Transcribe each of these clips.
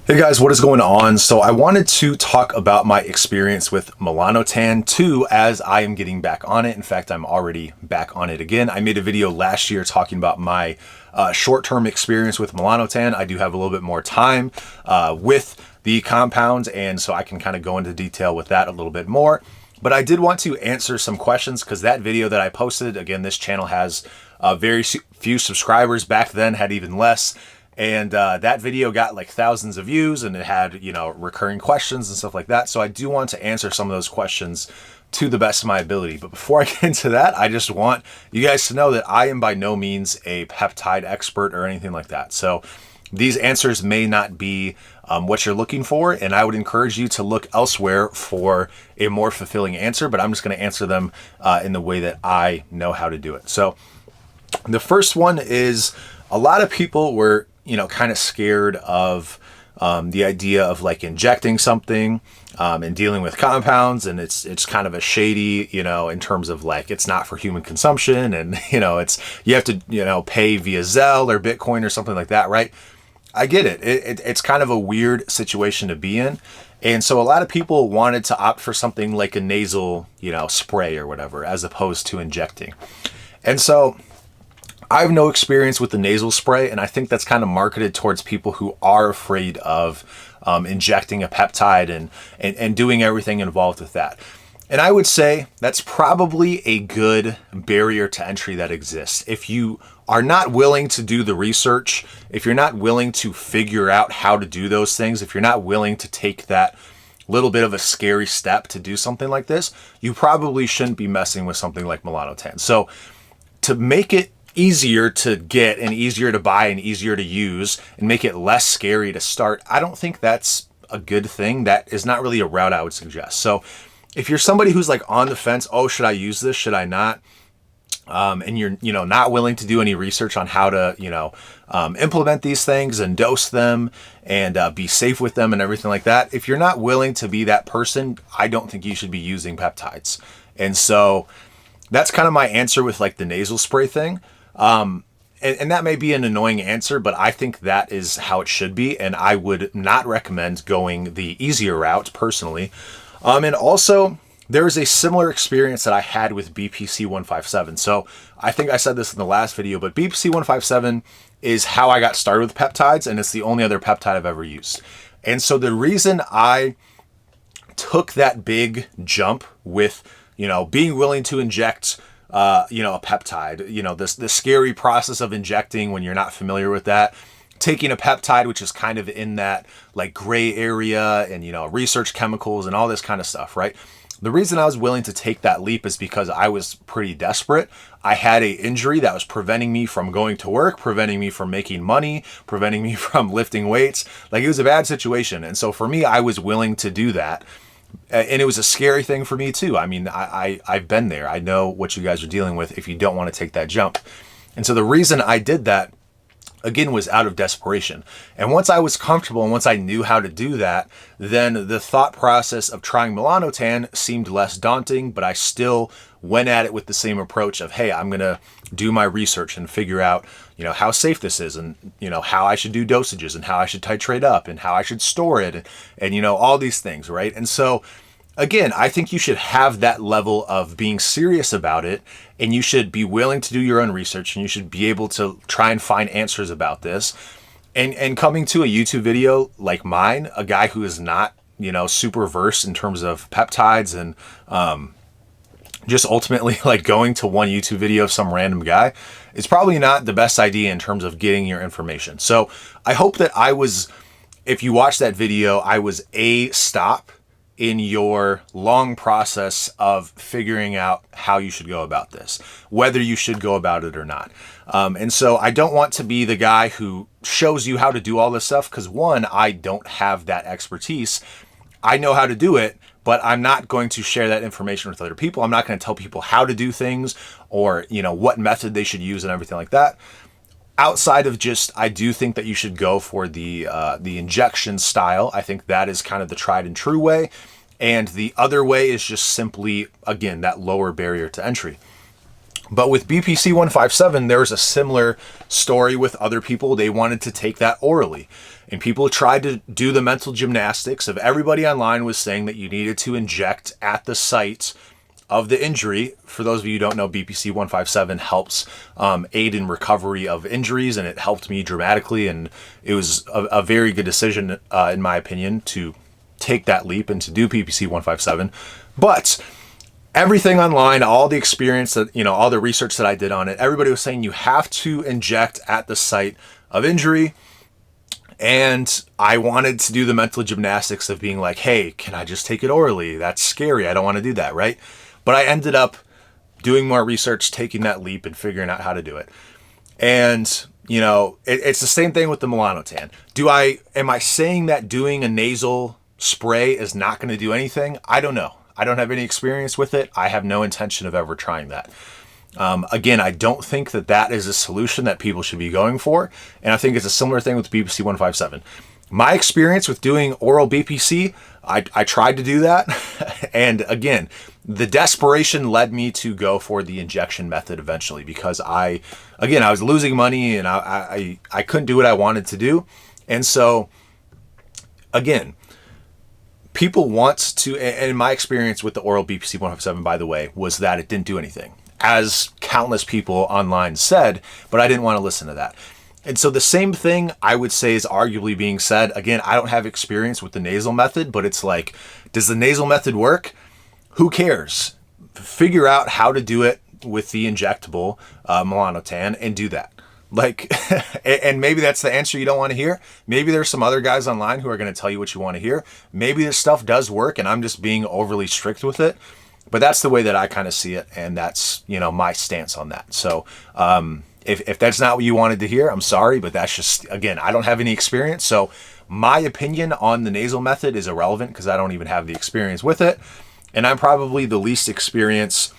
Hey guys, what is going on? So I wanted to talk about my experience with Melanotan 2 as I am getting back on it. In fact, I'm already back on it again. I made a video last year talking about my short-term experience with Melanotan. I do have a little bit more time with the compounds, and so I can kind of go into detail with that a little bit more. But I did want to answer some questions because that video that I posted, again, this channel has very few subscribers. Back then had even less. And that video got like thousands of views, and it had, recurring questions and stuff like that. So I do want to answer some of those questions to the best of my ability. But before I get into that, I just want you guys to know that I am by no means a peptide expert or anything like that. So these answers may not be what you're looking for, and I would encourage you to look elsewhere for a more fulfilling answer, but I'm just going to answer them in the way that I know how to do it. So the first one is, a lot of people were kind of scared of the idea of like injecting something and dealing with compounds, and it's kind of a shady, in terms of like it's not for human consumption, and it's you have to pay via Zelle or Bitcoin or something like that, right? I get it. It's kind of a weird situation to be in, and so a lot of people wanted to opt for something like a nasal spray or whatever as opposed to injecting, and so I have no experience with the nasal spray, and I think that's kind of marketed towards people who are afraid of injecting a peptide and doing everything involved with that. And I would say that's probably a good barrier to entry that exists. If you are not willing to do the research, if you're not willing to figure out how to do those things, if you're not willing to take that little bit of a scary step to do something like this, you probably shouldn't be messing with something like Melanotan. So to make it easier to get and easier to buy and easier to use and make it less scary to start, I don't think that's a good thing. That is not really a route I would suggest. So if you're somebody who's like on the fence, oh, should I use this? Should I not? And you're, not willing to do any research on how to, implement these things and dose them and be safe with them and everything like that. If you're not willing to be that person, I don't think you should be using peptides. And so that's kind of my answer with like the nasal spray thing. And that may be an annoying answer, but I think that is how it should be. And I would not recommend going the easier route personally. And also there is a similar experience that I had with BPC 157. So I think I said this in the last video, but BPC 157 is how I got started with peptides, and it's the only other peptide I've ever used. And so the reason I took that big jump with, being willing to inject a peptide, this scary process of injecting when you're not familiar with that, taking a peptide, which is kind of in that like gray area and, research chemicals and all this kind of stuff, right? The reason I was willing to take that leap is because I was pretty desperate. I had an injury that was preventing me from going to work, preventing me from making money, preventing me from lifting weights. Like, it was a bad situation. And so for me, I was willing to do that. And it was a scary thing for me too. I mean, I've been there. I know what you guys are dealing with if you don't want to take that jump. And so the reason I did that, again, was out of desperation. And once I was comfortable and once I knew how to do that, then the thought process of trying Melanotan seemed less daunting, but I still went at it with the same approach of, hey, I'm going to do my research and figure out, how safe this is, and, how I should do dosages and how I should titrate up and how I should store it and all these things, right? And so again, I think you should have that level of being serious about it, and you should be willing to do your own research, and you should be able to try and find answers about this. And coming to a YouTube video like mine, a guy who is not, super versed in terms of peptides and just ultimately like going to one YouTube video of some random guy, it's probably not the best idea in terms of getting your information. So I hope that if you watch that video, I was a stop in your long process of figuring out how you should go about this, whether you should go about it or not. And so I don't want to be the guy who shows you how to do all this stuff, because one, I don't have that expertise. I know how to do it, but I'm not going to share that information with other people. I'm not going to tell people how to do things or, what method they should use and everything like that. Outside of just, I do think that you should go for the injection style. I think that is kind of the tried and true way. And the other way is just simply, again, that lower barrier to entry. But with BPC 157, there was a similar story with other people. They wanted to take that orally. And people tried to do the mental gymnastics of everybody online was saying that you needed to inject at the site of the injury. For those of you who don't know, BPC 157 helps aid in recovery of injuries, and it helped me dramatically. And it was a very good decision, in my opinion, to take that leap and to do BPC 157. But everything online, all the experience that, all the research that I did on it, everybody was saying you have to inject at the site of injury. And I wanted to do the mental gymnastics of being like, hey, can I just take it orally? That's scary. I don't want to do that, right? But I ended up doing more research, taking that leap and figuring out how to do it. And, it's the same thing with the Melanotan. Am I saying that doing a nasal spray is not going to do anything? I don't know. I don't have any experience with it. I have no intention of ever trying that. Again, I don't think that is a solution that people should be going for. And I think it's a similar thing with BPC 157. My experience with doing oral BPC, I tried to do that. And again, the desperation led me to go for the injection method eventually because I was losing money and I couldn't do what I wanted to do. And so, again, people want to, and my experience with the oral BPC 157, by the way, was that it didn't do anything, as countless people online said, but I didn't want to listen to that. And so the same thing I would say is arguably being said. Again, I don't have experience with the nasal method, but it's like, does the nasal method work? Who cares? Figure out how to do it with the injectable Melanotan and do that. Like, and maybe that's the answer you don't want to hear. Maybe there's some other guys online who are going to tell you what you want to hear. Maybe this stuff does work and I'm just being overly strict with it. But that's the way that I kind of see it. And that's, my stance on that. So if that's not what you wanted to hear, I'm sorry. But that's just, again, I don't have any experience. So my opinion on the nasal method is irrelevant because I don't even have the experience with it. And I'm probably the least experienced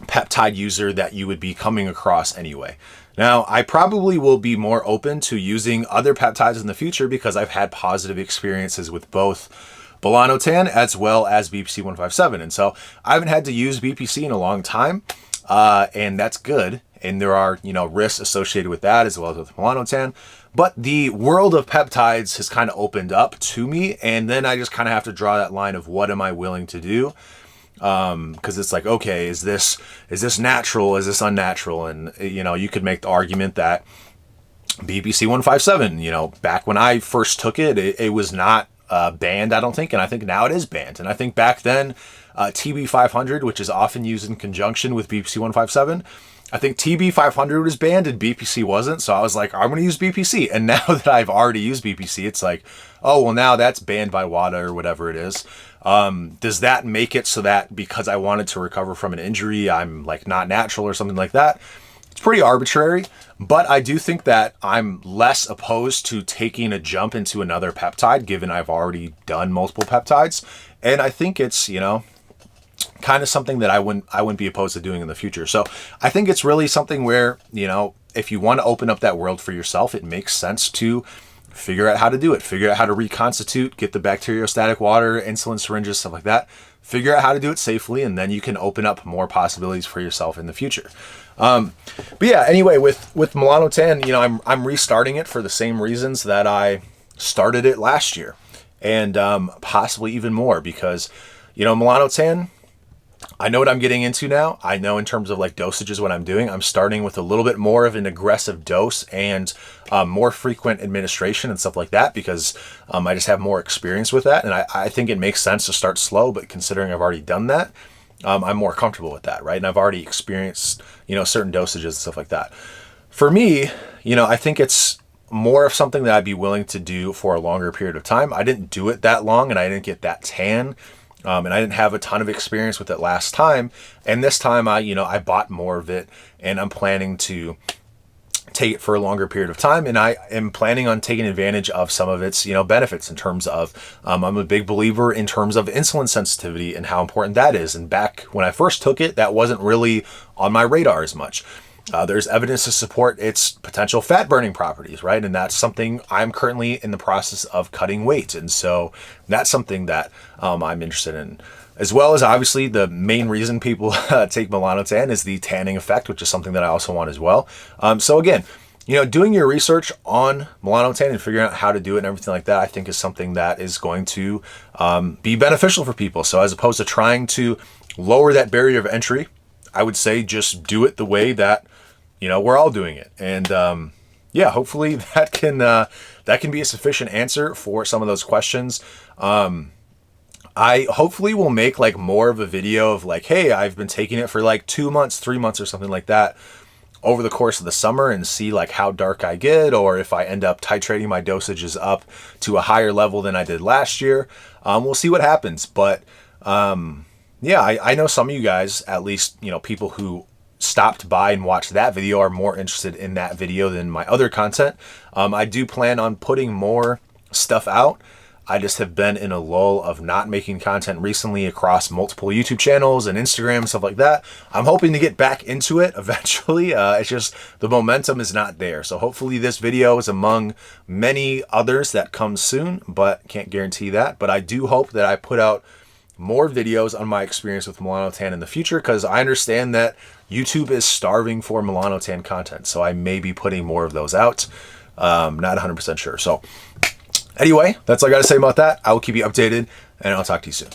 peptide user that you would be coming across anyway. Now, I probably will be more open to using other peptides in the future because I've had positive experiences with both Melanotan as well as BPC 157. And so I haven't had to use BPC in a long time, and that's good. And there are, risks associated with that as well as with Melanotan. But the world of peptides has kind of opened up to me, and then I just kind of have to draw that line of what am I willing to do? Because it's like, okay, is this natural? Is this unnatural? And, you could make the argument that BPC 157, back when I first took it, it was not banned, I don't think. And I think now it is banned. And I think back then, TB 500, which is often used in conjunction with BPC 157, I think TB 500 was banned and BPC wasn't. So I was like, I'm going to use BPC. And now that I've already used BPC, it's like, oh, well, now that's banned by WADA or whatever it is. Does that make it so that because I wanted to recover from an injury, I'm like not natural or something like that? It's pretty arbitrary, but I do think that I'm less opposed to taking a jump into another peptide, given I've already done multiple peptides. And I think it's, kind of something that I wouldn't be opposed to doing in the future. So I think it's really something where, if you want to open up that world for yourself, it makes sense to figure out how to do it, figure out how to reconstitute, get the bacteriostatic water, insulin syringes, stuff like that, figure out how to do it safely, and then you can open up more possibilities for yourself in the future. But yeah, anyway, with Melanotan, I'm restarting it for the same reasons that I started it last year, and possibly even more because, Melanotan, I know what I'm getting into now. I know in terms of like dosages what I'm doing. I'm starting with a little bit more of an aggressive dose and more frequent administration and stuff like that because I just have more experience with that. And I think it makes sense to start slow, but considering I've already done that, I'm more comfortable with that, right? And I've already experienced, certain dosages and stuff like that. For me, I think it's more of something that I'd be willing to do for a longer period of time. I didn't do it that long and I didn't get that tan. And I didn't have a ton of experience with it last time. And this time I bought more of it and I'm planning to take it for a longer period of time. And I am planning on taking advantage of some of its, benefits in terms of, I'm a big believer in terms of insulin sensitivity and how important that is. And back when I first took it, that wasn't really on my radar as much. There's evidence to support its potential fat burning properties, right? And that's something I'm currently in the process of cutting weight. And so that's something that I'm interested in. As well as obviously the main reason people take Melanotan is the tanning effect, which is something that I also want as well. So again, doing your research on Melanotan and figuring out how to do it and everything like that, I think is something that is going to be beneficial for people. So as opposed to trying to lower that barrier of entry, I would say just do it the way that we're all doing it. And yeah, hopefully that can be a sufficient answer for some of those questions. I hopefully will make like more of a video of like, hey, I've been taking it for like 2 months, 3 months or something like that over the course of the summer, and see like how dark I get, or if I end up titrating my dosages up to a higher level than I did last year. We'll see what happens. But yeah, I know some of you guys, at least, people who stopped by and watched that video, are more interested in that video than my other content. I do plan on putting more stuff out. I just have been in a lull of not making content recently across multiple YouTube channels and Instagram, stuff like that. I'm hoping to get back into it eventually. It's just the momentum is not there. So hopefully this video is among many others that come soon, but can't guarantee that. But I do hope that I put out more videos on my experience with Melanotan in the future, because I understand that YouTube is starving for Melanotan content. So I may be putting more of those out. Not 100% sure. So anyway, that's all I got to say about that. I will keep you updated, and I'll talk to you soon.